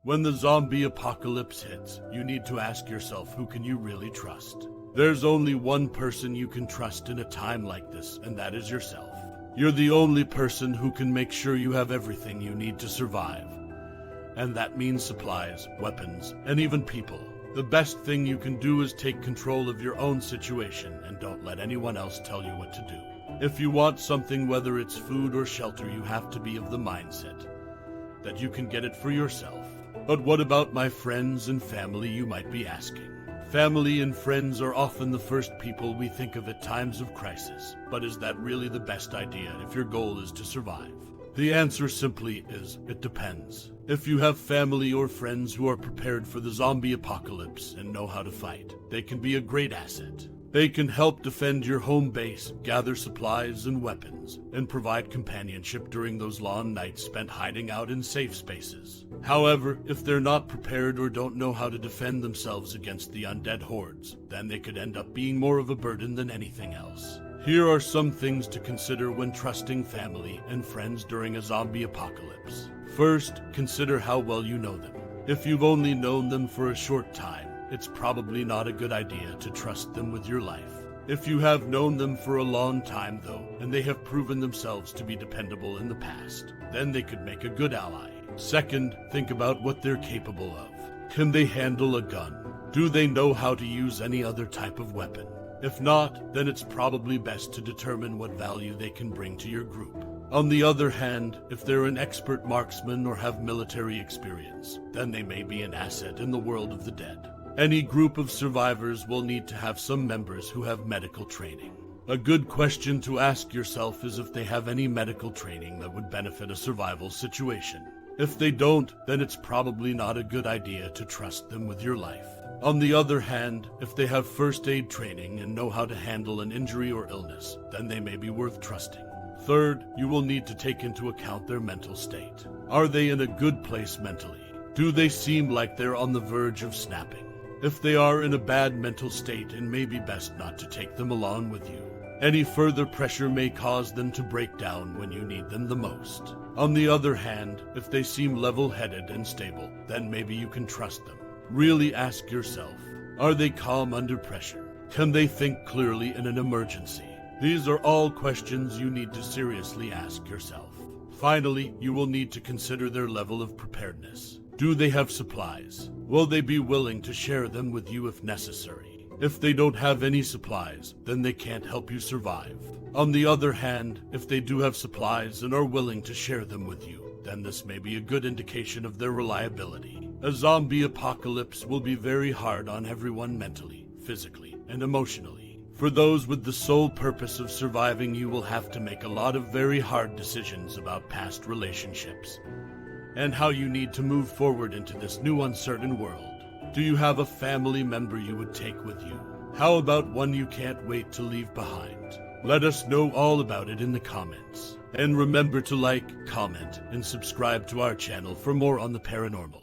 When the zombie apocalypse hits, you need to ask yourself, who can you really trust? There's only one person you can trust in a time like this, and that is yourself. You're the only person who can make sure you have everything you need to survive. And that means supplies, weapons, and even people. The best thing you can do is take control of your own situation and don't let anyone else tell you what to do. If you want something, whether it's food or shelter, you have to be of the mindset that you can get it for yourself. But what about my friends and family, you might be asking? Family and friends are often the first people we think of at times of crisis. But is that really the best idea if your goal is to survive? The answer simply is, it depends. If you have family or friends who are prepared for the zombie apocalypse and know how to fight, they can be a great asset. They can help defend your home base, gather supplies and weapons, and provide companionship during those long nights spent hiding out in safe spaces. However, if they're not prepared or don't know how to defend themselves against the undead hordes, then they could end up being more of a burden than anything else. Here are some things to consider when trusting family and friends during a zombie apocalypse. First, consider how well you know them. If you've only known them for a short time, it's probably not a good idea to trust them with your life. If you have known them for a long time, though, and they have proven themselves to be dependable in the past, then they could make a good ally. Second, think about what they're capable of. Can they handle a gun? Do they know how to use any other type of weapon? If not, then it's probably best to determine what value they can bring to your group. On the other hand, if they're an expert marksman or have military experience, then they may be an asset in the world of the dead. Any group of survivors will need to have some members who have medical training. A good question to ask yourself is if they have any medical training that would benefit a survival situation. If they don't, then it's probably not a good idea to trust them with your life. On the other hand, if they have first aid training and know how to handle an injury or illness, then they may be worth trusting. Third, you will need to take into account their mental state. Are they in a good place mentally? Do they seem like they're on the verge of snapping? If they are in a bad mental state, it may be best not to take them along with you. Any further pressure may cause them to break down when you need them the most. On the other hand, if they seem level-headed and stable, then maybe you can trust them. Really ask yourself, are they calm under pressure? Can they think clearly in an emergency? These are all questions you need to seriously ask yourself. Finally, you will need to consider their level of preparedness. Do they have supplies? Will they be willing to share them with you if necessary? If they don't have any supplies, then they can't help you survive. On the other hand, if they do have supplies and are willing to share them with you, then this may be a good indication of their reliability. A zombie apocalypse will be very hard on everyone mentally, physically, and emotionally. For those with the sole purpose of surviving, you will have to make a lot of very hard decisions about past relationships and how you need to move forward into this new uncertain world. Do you have a family member you would take with you? How about one you can't wait to leave behind? Let us know all about it in the comments. And remember to like, comment, and subscribe to our channel for more on the paranormal.